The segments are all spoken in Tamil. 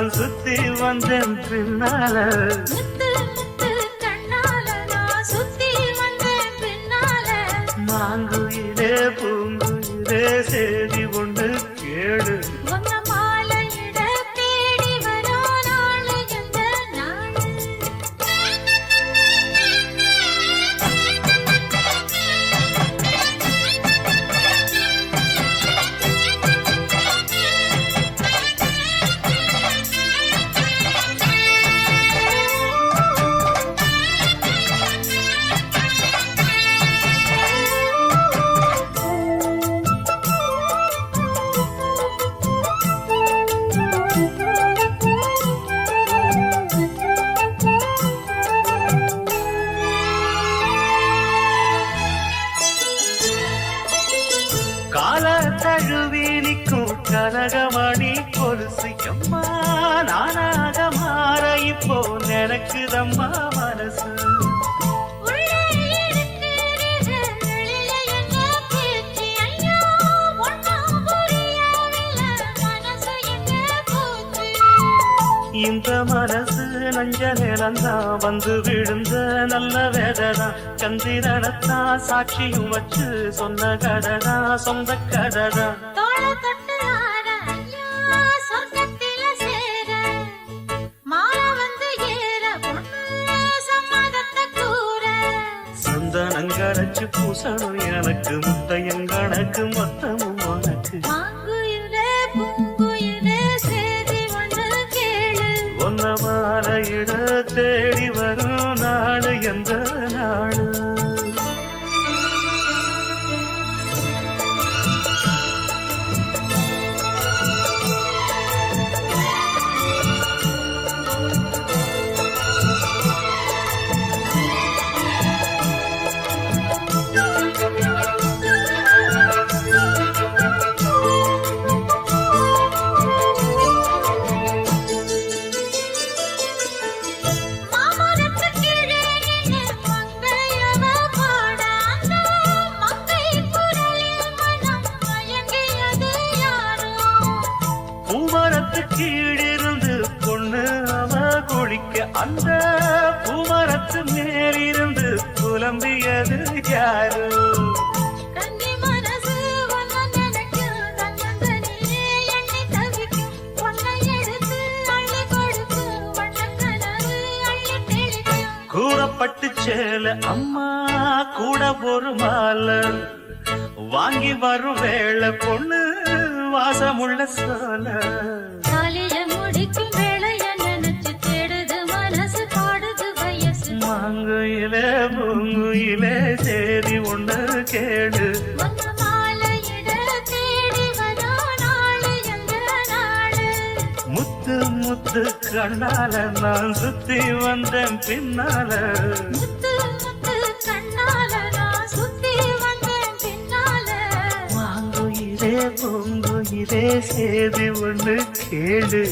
நான் சுத்தி வந்தேன் பின்னால மாங்குயிலே பூங்குயிலே சேதி ஒன்று கேடு கால தழுவி நிற்கும் கனகமணி கொலுசு அம்மா நானாக மாற இப்போ நினைக்குதம்மா மனசு இந்த மனசு நஞ்ச நிலந்தான் வந்து விழுந்த நல்ல வேததான் சந்திரனத்தான் சாட்சியும் வச்சு சொன்ன கததா சொந்த கததா சந்தனங்கரைச்சு பூசணும் எனக்கு முத்தையங்கணக்கு மொத்தமும் உனக்கு மாலையிட தேடி வரும் நாடு எந்த நாடு கீழிருந்து பொண்ணு அவ குளிக்க அந்த பூமரத்து மேலிருந்து புலம்பியது யாரு கூறப்பட்டு சேல அம்மா கூட ஒரு மாலை வாங்கி வரும் வேளை பொண்ணு வாசமுள்ள சோல மாங்குயிலே பூங்குயிலே சேதி ஒன்று கேடு முத்து முத்து கண்ணால நான் சுத்தி வந்தேன் பின்னால மாங்குயிலே பூங்குயிலே சேதி ஒன்று கேடு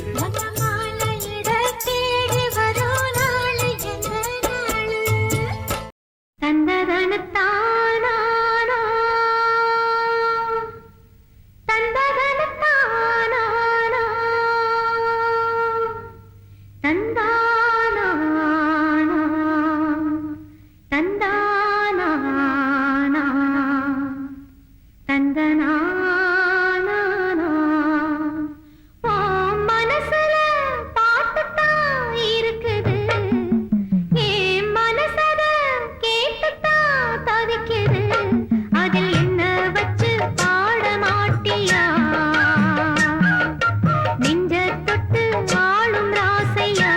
நெஞ்ச தொட்டு வாழும் ராசையா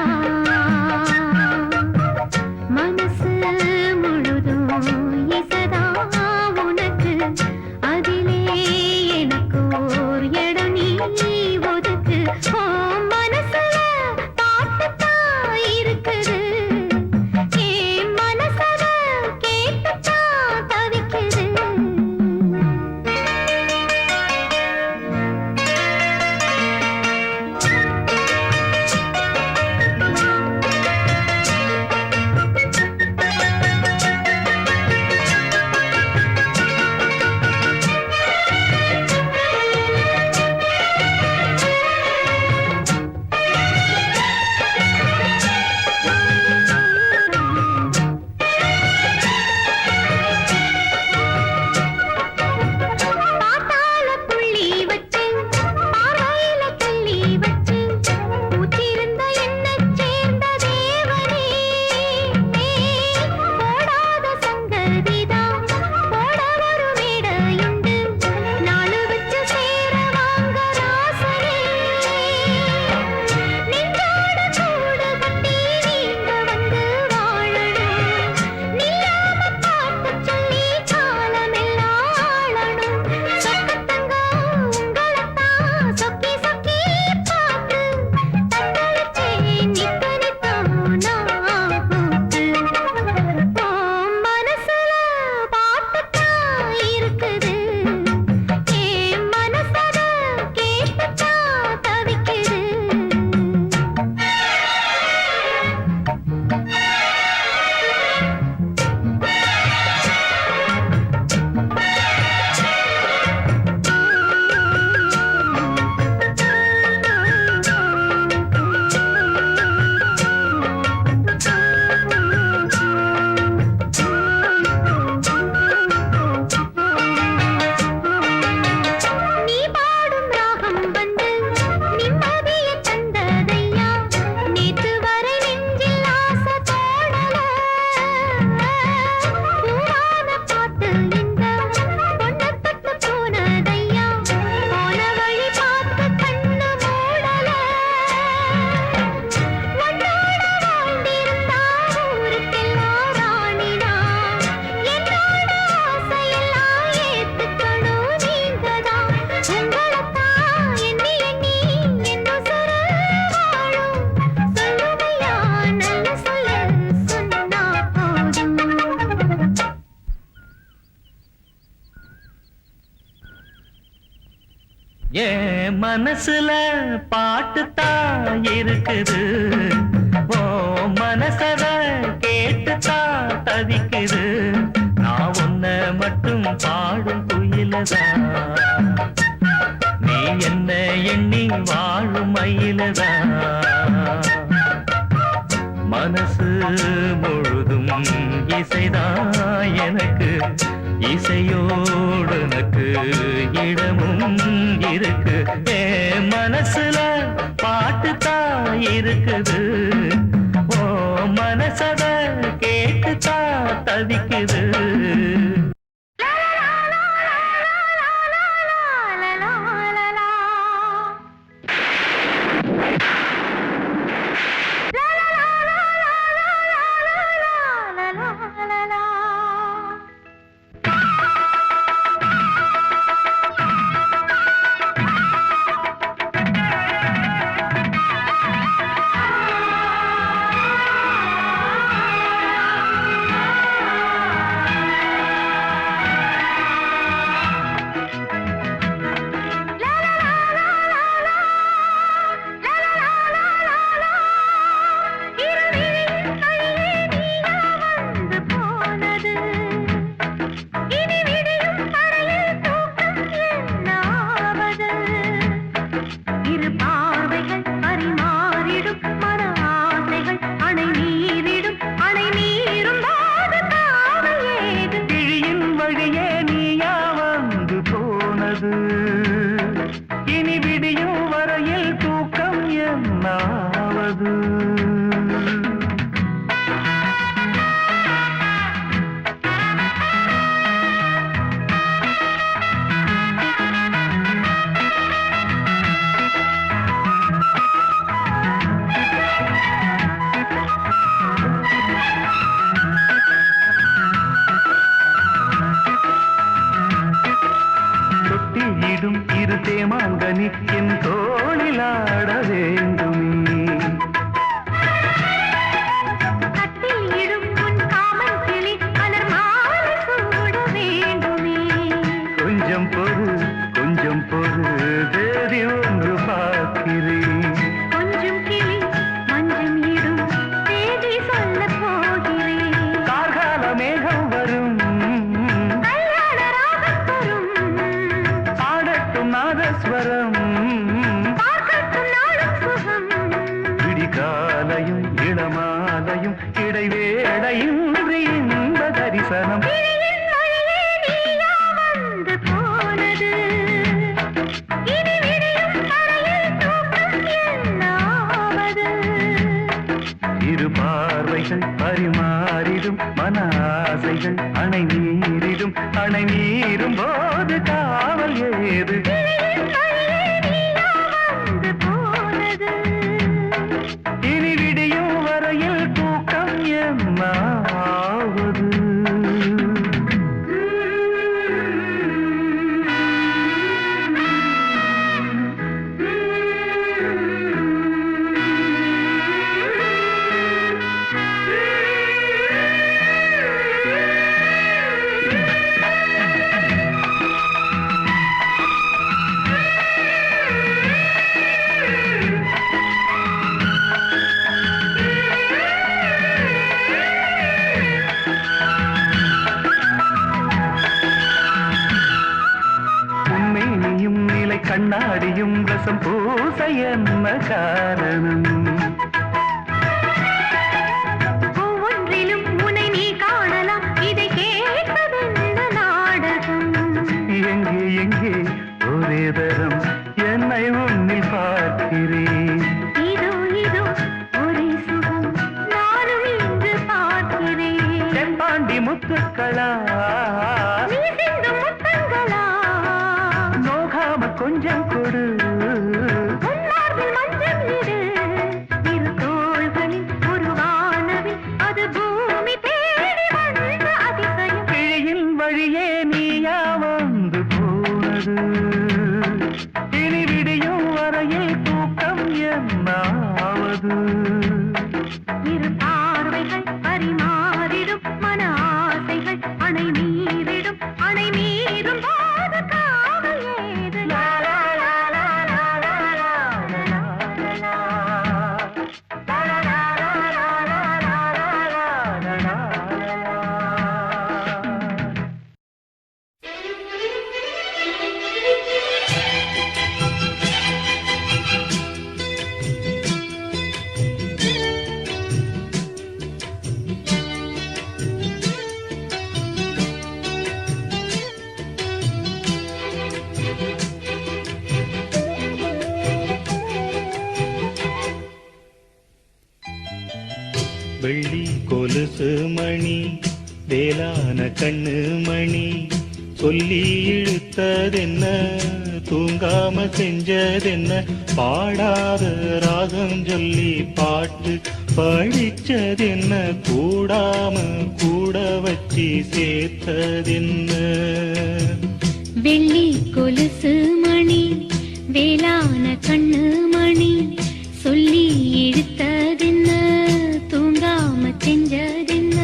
மனசுல பாட்டுத்தான் இருக்குது, ஓ மனசத கேட்டுத்தான் தவிக்குது. நான் உன்ன மட்டும் பாடும் குயிலதான், நீ என்ன எண்ணி வாழும் மயிலதான். மனசு முழுதும் இசைதான் எனக்கு, இசையோடு எனக்கு இடமும் இருக்கு. ஏ மனசுல பாட்டுத்தான் இருக்குது, ஓ மனசத கேட்டுத்தான் தவிக்குது. இனி விடியும் வரையில் தூக்கம் என்னாவது. இரு தேமாங்கனி என் தோளிலாட வேண்டுமே, கட்டில் இடும் உன் காமன் கிளி மலர் மாலை சூட வேண்டுமே. கொஞ்சம் பொறு தேதி ஒன்று பார்க்கிறேன், கொஞ்சம் கிளி மஞ்சம் இடும் தேதி சொல்ல போகிறேன். கார்கால மேகம் வரும், நாதஸ்வரம் விடிகாலையும் இளமாலையும் இடைவேளையும் இன்ப தரிசனம். இரு பார்வைகள் பரிமாறிடும் மன ஆசைகள் அணை நீரும் போது காவல் ஏது. இனி விடியும் வரையில் தூக்கம் என்னாவது. கண்ணாடியும் ரசம் பூச என்ன காரணம்? ஒவ்வொன்றிலும் உன்னை நீ காணலாம், இதை கேட்பதென்ன நாடகம்? எங்கே ஒரே தரம் என்னை உன்னில் பார்க்கிறேன். இதோ ஒரே சுகம் நானும் இன்று பார்க்கிறேன். செம்பாண்டி முத்துக்களா கொஞ்சம் கொடு, மஞ்சள் இடு, இரு தோள்களில் ஒரு வானவில், அது பூமி தேடி வந்த அதிசயம். கிழியின் வழியே நீயா வந்து போனது, இனி விடியும் வரையில் தூக்கம் என்னாவது. இரு பார்வைகள் பரிமாறிடும் மன ஆசைகள் அணை வெள்ளி கொலுசு மணி வேளான கண்ணு மணி சொல்லி இழுத்ததென்ன தூங்காம செஞ்சதென்ன பாடாத ராகம் சொல்லி பாட்டு படிச்சதென்ன கூடாம கூட வச்சி சேர்த்ததென்ன வெள்ளி கொலுசு மணி வேளான கண்ணு மணி சொல்லி இழுத்ததென்ன தூங்காம செஞ்சதென்ன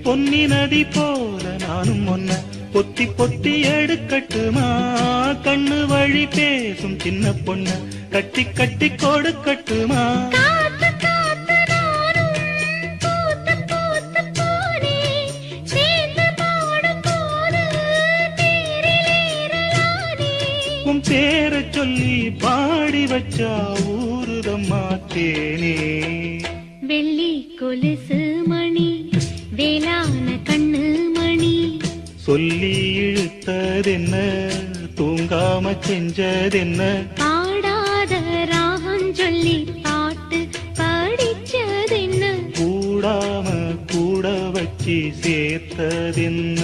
பொன்னி நதி போல நானும் ஒன்ன பொத்தி பொத்தி எடுக்கட்டுமா கண்ணு வழி பேசும் சின்ன பொண்ண கட்டி கட்டி கொடுக்கட்டுமா உன் பேரை சொல்லி பாடி வச்சா ஊருதம்மா தேனே வெள்ளி கொலுசு மணி வேளான கண்ணு மணி சொல்லி இழுத்ததென்ன தூங்காம செஞ்சதென்ன பாடாத ராகம் சொல்லி பாட்டு படிச்சதென்ன கூடாம கூட வச்சி சேர்த்ததென்ன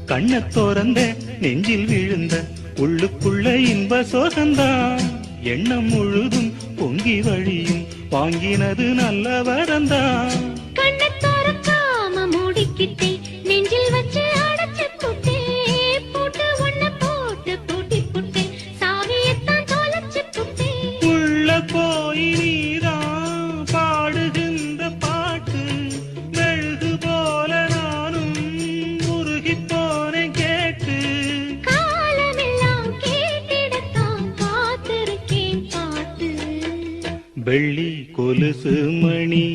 கண்ண தோறந்த நெஞ்சில் விழுந்த உள்ளுக்குள்ள இன்ப சோகந்தான் எண்ணம் முழுதும் பொங்கி வழியும் வாங்கினது நல்ல வரந்தான் கண்ண தோறக்காம மூடிக்கிட்டே நெஞ்சில் வச்சு அடைச்சு புட்டே போட்டு ஒன்ன போட்டு பூட்டி புட்டே சாவியத்தான் தொலைச்சு புட்டே உள்ள போய் நீதான் பாடுகின்ற பாட்டு மெழுகு போல நானும் உருகி போனேன் கேட்டு காலமெல்லாம் கேட்டிடத்தான் காத்திருக்கேன் பாட்டு வெள்ளி கொலுசு மணி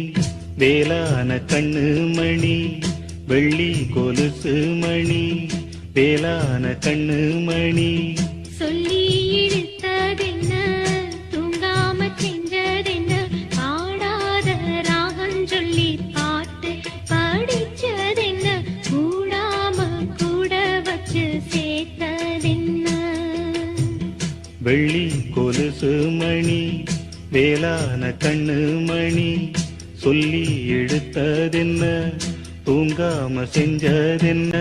வேளான கண்ணு மணி வெள்ளி கொலுசு மணி வேளான கண்ணு மணி சொல்லி இழுத்ததென்ன தூங்காம செஞ்சதென்ன பாடாத ராகம் சொல்லி பாட்டு படிச்சதென்ன கூடாம கூட வச்சு சேர்த்ததென்ன வெள்ளி கொலுசு மணி வேளான கண்ணு மணி சொல்லி எடுத்ததென்ன தூங்காம செஞ்சதென்ன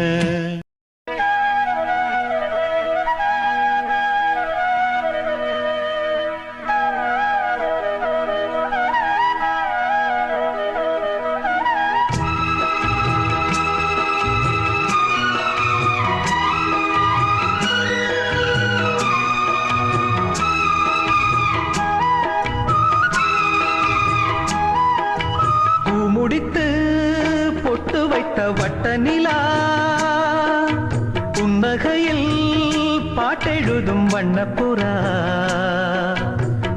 முடித்து பொட்டு வைத்த வட்ட நிலா புன்னகையில் பாட்டெழுதும் வண்ணப்புறா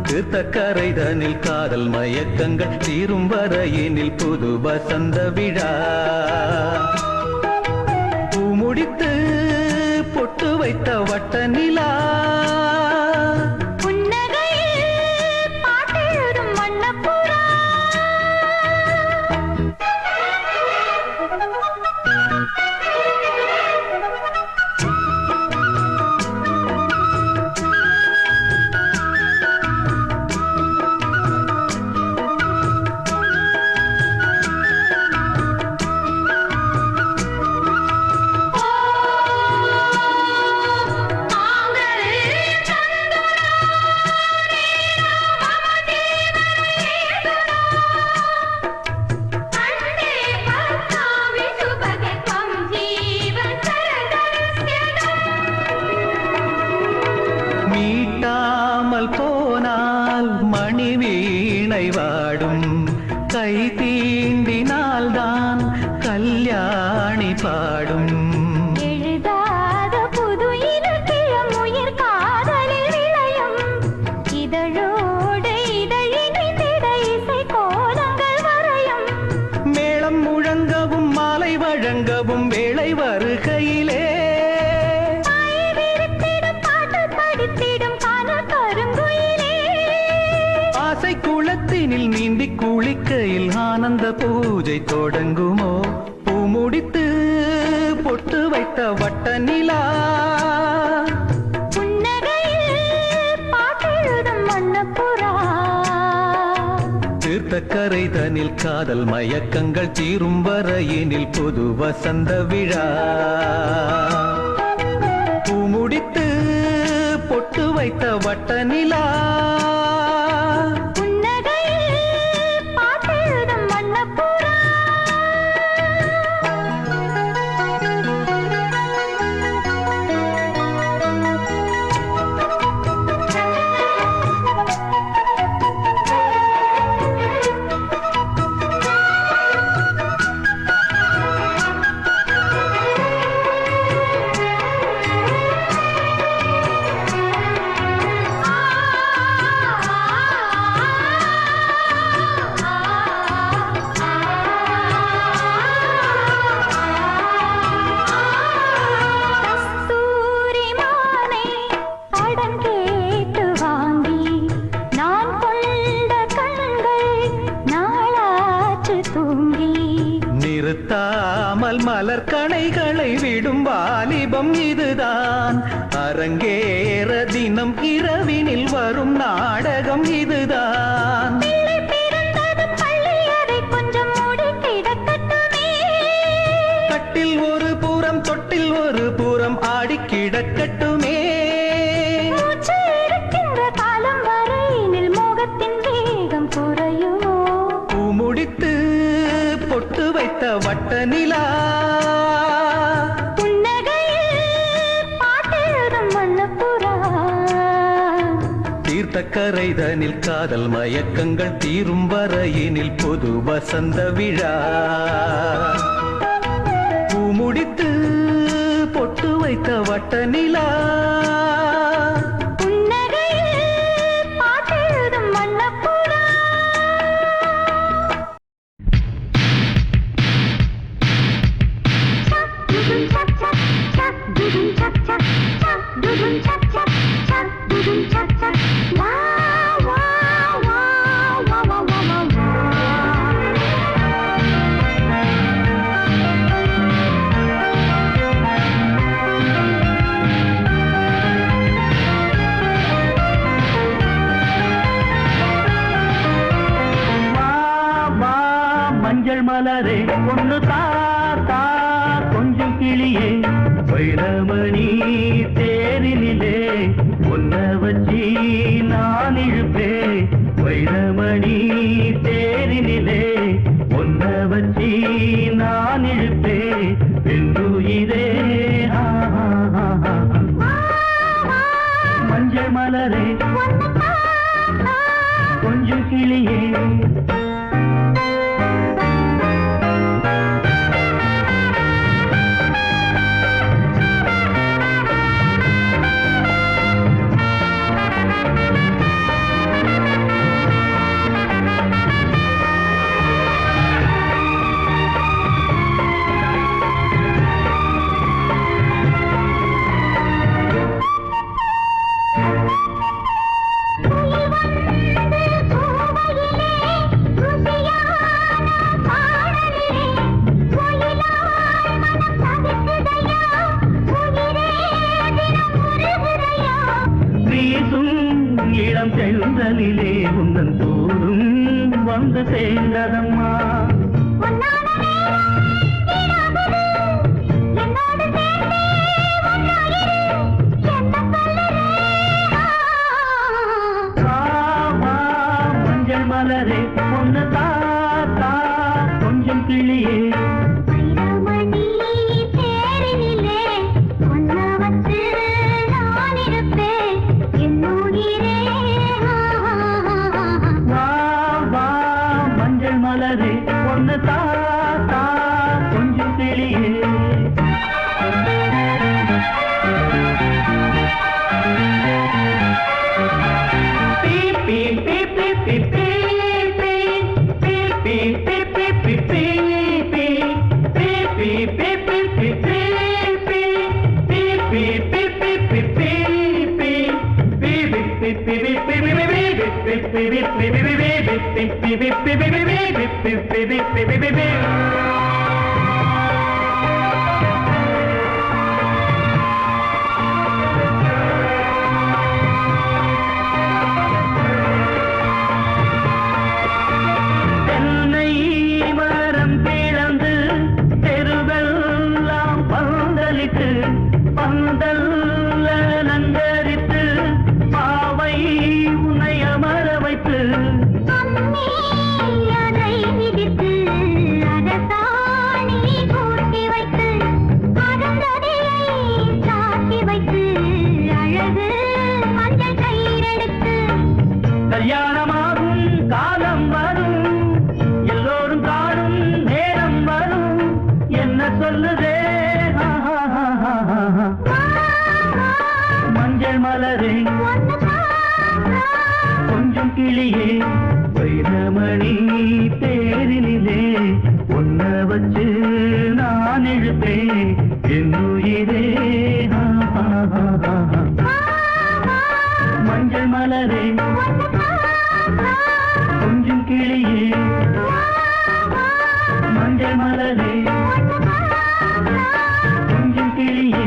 தீர்த்தக்கரைதனில் காதல் மயக்கங்கள் தீரும் வரையினில் புது வசந்த விழா பூமுடித்து பொட்டு வைத்த வட்ட நிலா மீட்டாமல் போனால் மணி வீணை வாடும், கை தீண்டினால்தான் கல்யாணி பாடும். எழுதாத புது இலக்கியம் உயிர் காதலில் விளையும், இதழோடு இதழினிந்திட இசை கோலங்கள் வரையும். மேளம் முழங்கவும் மாலை வழங்கவும் வேளை வருகையிலே ஆசை குளத்தினில் நீந்தி குளிக்கையில் ஆனந்த பூஜை தொடங்குமோ? பூ முடித்து பொட்டு வைத்த வட்ட நிலா தீர்த்தக்கரை தனில் காதல் மயக்கங்கள் தீரும் வரையினில் புது வசந்த விழா. பூ முடித்து பொட்டு வைத்த வட்ட நிலா நிறுத்தாமல் மலர் கணைகளை விடும் வாலிபம் இதுதான். அரங்கேற தினம் இரவினில் வரும் நாடகம் இதுதான். கட்டில் ஒரு புறம் தொட்டில் ஒரு புறம் ஆடி கிடக்கட்டுமே. காலம் வரையினில் மோகத்தின் வேகம் குறையுமோ? பூ முடித்து பொட்டு வைத்த வட்ட நிலா தீர்த்தக்கரை தனில் காதல் மயக்கங்கள் தீரும் வரையினில் புது வசந்த விழா. பூ முடித்து பொட்டு வைத்த வட்ட நிலா மலரே ஒன்று தாத்தா கொஞ்சம் கிளியே வைரமணி தேரினிலே ஒன்ன வச்சி நான் இழுப்பே. வைரமணி தேரினிலே ஒன்ன வச்சி நான் இழுப்பே. பெண்ணுயிரே மஞ்சள் மலரே கொஞ்சம் கிளியே செந்தலிலே உந்தன் தூரும் வந்து சேர்ந்ததம்மா. மஞ்சள் மலரே பொண்ணு தாத்தா கொஞ்சம் கிளியே தேரினிலே ஒன்ன வச்சு நான் இருப்பேன். பந்தல்ல நந்தரித்து பாவை உன்னை அமர வைத்து அதை விதித்து அரசாணி கூட்டி வைத்து அருந்ததியை சாக்கி வைத்து அழகு மஞ்சள் கயிறெடுத்து கல்யாணமாகும் காலம் வரும் எல்லோரும் காணும் நேரம் வரும் என்ன சொல்லுதே மஞ்சள் மலரே கொஞ்சம் கிளியே வைரமணி தேரிலே ஒன்ன வச்சு நான் இழுப்பேன் என்னுயிரே மஞ்சள் மலரே கொஞ்சம் கிளியே மஞ்சள் மலரே கொஞ்சம் கிளியே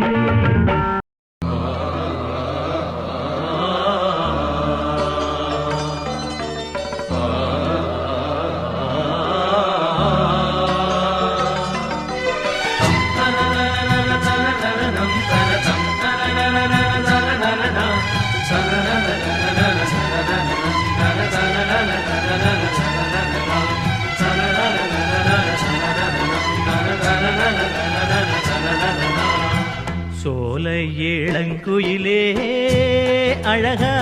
சோலை இளங்குயிலே அழகா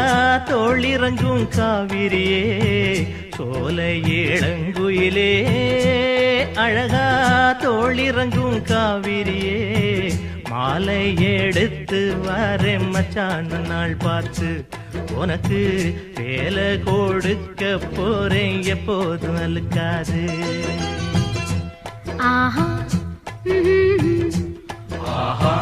தோளிறங்கும் காவிரியே சோலை இளங்குயிலே அழகா தோளிறங்கும் காவிரியே மாலை எடுத்து வரேன் மச்சான் நாள் பார்த்து உனக்கு வேலை கொடுக்க போறேன் எப்போதும் அழுக்காது ஆஹா ஆஹா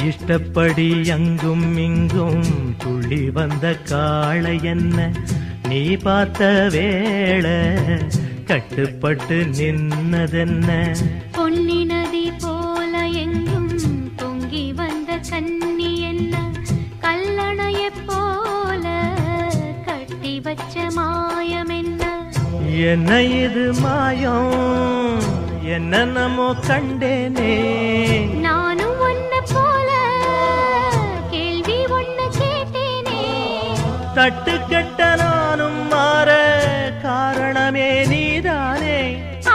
இஷ்டப்படி அங்கும் இங்கும் துள்ளி வந்த காளை என்ன நீ பார்த்த வேளை கட்டுப்பட்டு நின்னதென்ன பொன்னி நதி போல எங்கும் பொங்கி வந்த கன்னி என்ன கல்லணைய போல கட்டி வச்ச மாயம் என்ன என்ன இது மாயம் என்ன நம்மோ கண்டேனே நானும் ஒன்ன போல கேள்வி ஒண்ணு கேட்டேனே தட்டு கெட்ட நானும் மாற காரணமே நீதானே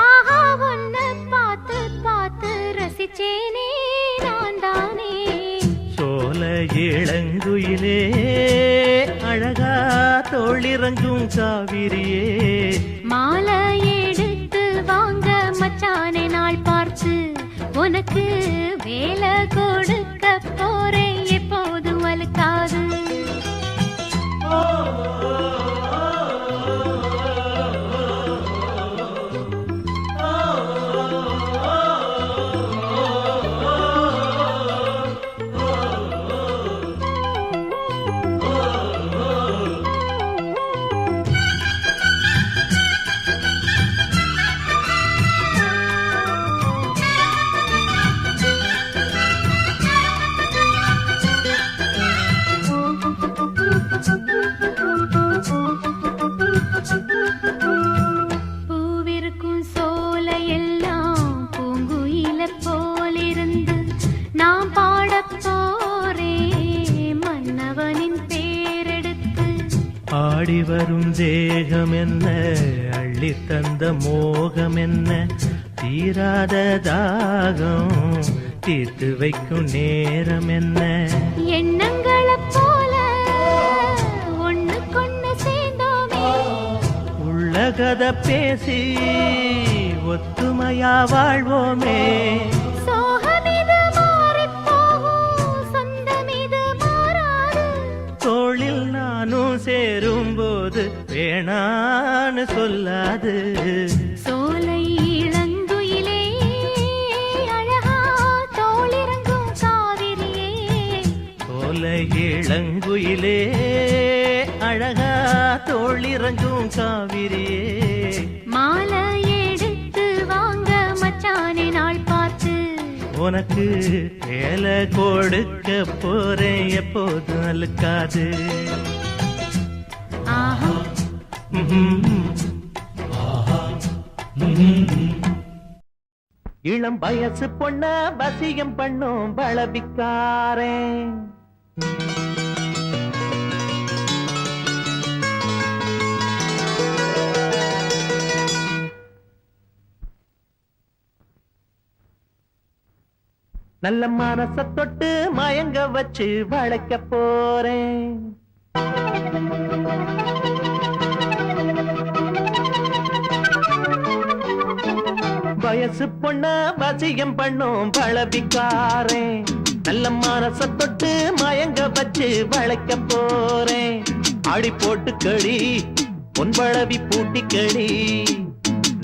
ஆஹா ஒன்ன பார்த்து பார்த்து ரசிச்சேனே நான் தானே சோல இளங்குயிலே அழகா தோளிறங்கும் காவிரியே மாலை எடுத்து வாங்க மச்சானே நாள் பார்த்து உனக்கு வேலை கொடுக்க போறேன் எப்போதும் அழுக்காது பூவிருக்கும் சோலை எல்லாம் பூங்குயில போலிருந்து நாம் பாடப் போறேன் மன்னவனின் பேரெடுத்து ஆடி வரும் தேகம் என்ன அள்ளி தந்த மோகம் என்ன தீராத தாகம் தீர்த்து வைக்கும் நேரம் என்ன எண்ணங்களைப் போல கதை பேசி ஒத்துமையா வாழ்வோமே. சோகமிது மாறிப் போகும், சொந்தமிது மாறாது. தோளில் நானும் சேரும்போது வேணான்னு சொல்லாது. சோலை இளங்குயிலே, அழகா தோளிறங்கும் காவிரியே. சோலை இளங்குயிலே, அழகா தோளிறங்கும் காவிரியே. மாலை எடுத்து வாங்க மச்சானே நாள் பார்த்து. உனக்கு வேலை கொடுக்க போறேன் எப்போதும் அழுக்காது. ஆஹா இளம் வயசு பொண்ண வசியம் பண்ணும் பலவிக்காரன். நல்ல மனச தொட்டு மயங்க வச்சு வளைக்க போறேன். வயசு பொண்ண வசியம் பண்ணும் பலவிக்காரன். நல்ல மனச தொட்டு மயங்க வச்சு வளைக்க போறேன். ஆடி போட்டு கடி பொன்பளவி பூட்டி கடி.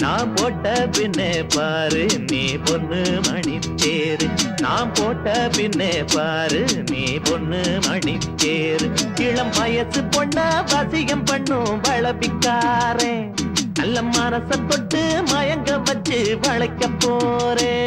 நான் போட்ட பின்னே பாரு நீ பொண்ணு மணி தேரு. நான் போட்ட பின்னே பாரு நீ பொண்ணு மணி தேரு. இளம் வயசு பொண்ண வசியம் பண்ணும் வளபிக்காரன். நல்ல மனச தொட்டு மயங்க வச்சு வளைக்க போறேன்.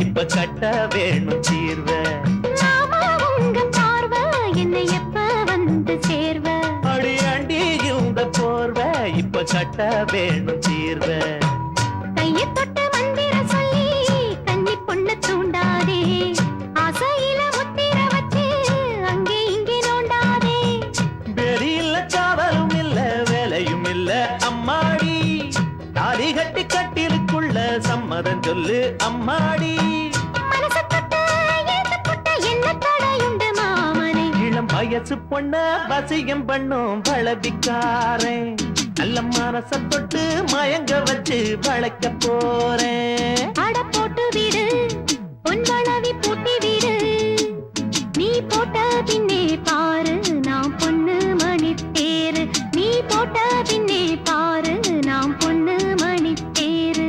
இப்ப கட்ட வேணும் தீர்வ. உங்க பார்வை என்னை எப்ப வந்து சேர்வ. அடியாண்டி இந்த போர்வ இப்ப கட்ட வேணும் தீர்வ. கையை தொட்டு மந்திர சொல்லி கன்னி பொண்ணு தூண்டாதே. ஆசையில முத்திர வச்சு அங்கே இங்கே நோண்டாதே. வெறியில்ல காவலும் இல்ல வேலையும் இல்ல அம்மாடி. தாலி கட்டி கட்டிலுக்குள்ள சம்மதம் சொல்லு அம்மாடி. இளம் வயசு பொண்ண வசியம் பண்ணும் வளபிக்காரன். நல்ல மனச தொட்டு மயங்க வச்சு வளைக்க போறேன். அட போட்டு விடு பொன் வளவி பூட்டி விடு. நீ போட்ட பின்னே பாரு நாம் பொண்ணு மணி தேரு. நீ போட்ட பின்னே பாரு நாம் பொண்ணு மணி தேரு.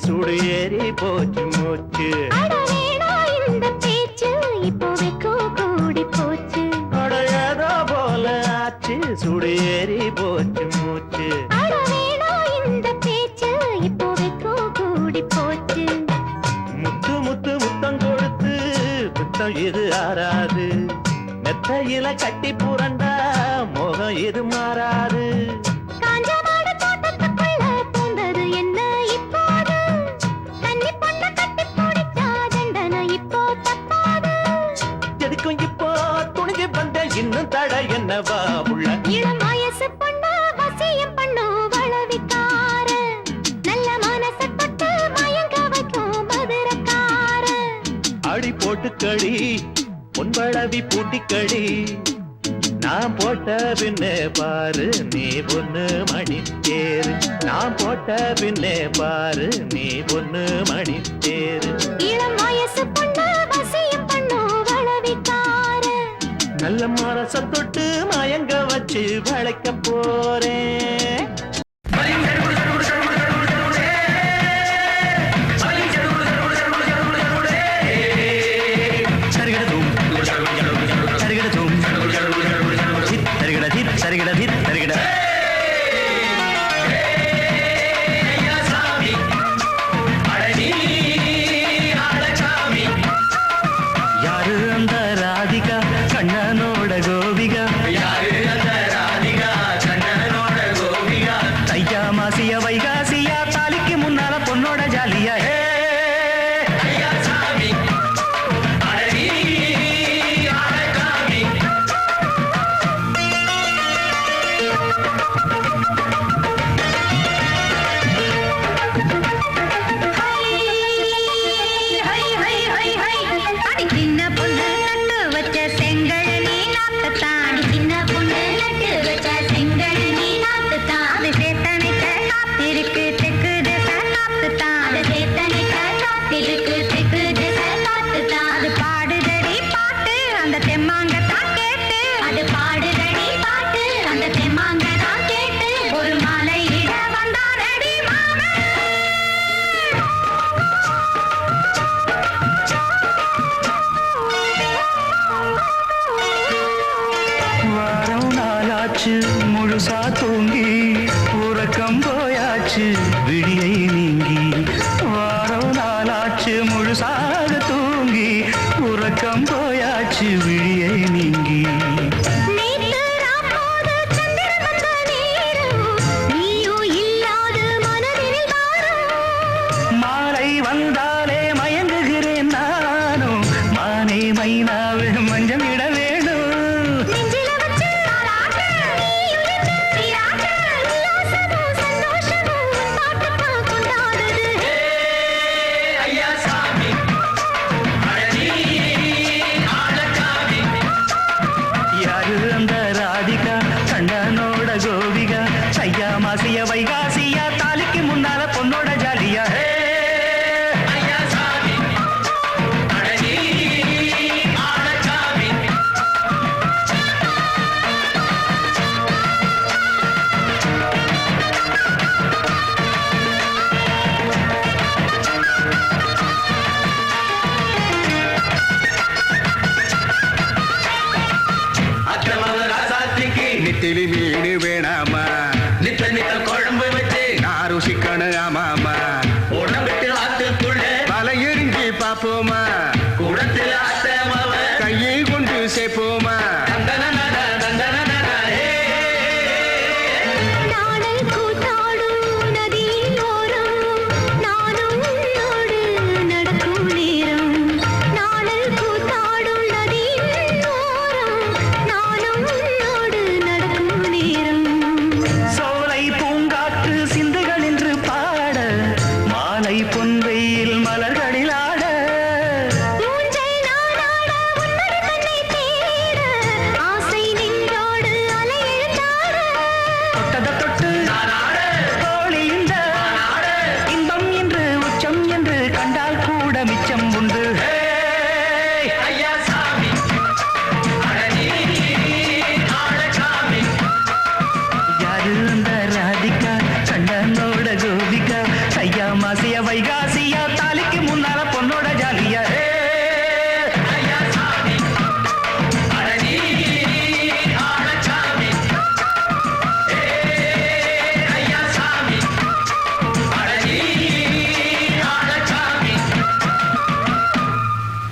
சுடு ஏறி போச்சு மூச்சு. இந்த பேச்சு இப்போதைக்கு கூடி போச்சு. அடையாதோ போல ஆச்சு சுடு ஏறி போச்சு மூச்சு. இந்த பேச்சு இப்போதைக்கு கூடி போச்சு. முத்து முத்து முத்தம் கொடுத்து புத்தம் இது ஆறாது. மெத்தையில கட்டி புரண்டா மோகம் இது மாறாது. இன்னும் தட என்னவா உள்ள. இளம் வயசு பொண்ணு வசியம் பண்ணு வளவிக்கார. நல்ல மனச தொட்டு மயங்க வைக்கும் மதுரக்கார. அடி போட்டு கடி பொன்பளவி பூட்டி கடி. நான் போட்ட பின்னே பாரு நீ பொண்ணு மணி தேரு நான் போட்ட பின்னே பாரு நீ பொண்ணு மணி தேரு இளம் வயசு பொண்ணு வசியம் பண்ணு வளவிக்கார நல்ல மரச தொட்டு மயங்க வச்சு வளைக்க போறேன் யாரு அந்த ராதிகா கண்ணனோட கோபிகா தையா மாசிய வைகாசியா தாலிக்கு முன்னால பொண்ணோட ஜாலியா முழுசா தூங்கி உறக்கம் போயாச்சு விடியை நீங்கி வாரம் நாளாச்சு முழுசாக தூங்கி உறக்கம் போயாச்சு விடியை நீங்கி மாலை வந்தாலே மயங்குகிறேன் நானும் மானை மைனாவே மஞ்சள் இட வேணும் கண்ணனோட கோபிகா சையா மாசிய வைகாசியா தாலிக்கு முன்னால பொண்ணோட ஜாலியா நெத்திலி மீன் வேணாமா நித்த நித்த குழம்பு வச்சு நான் ருசிக்கணும் ஆமாமா உடம்பிட்டு ஆத்துக்குள்ள வலை எரிஞ்சு பாப்போமா குடத்தில் ஆத்தமாவ கையை கொண்டு சேர்ப்போமா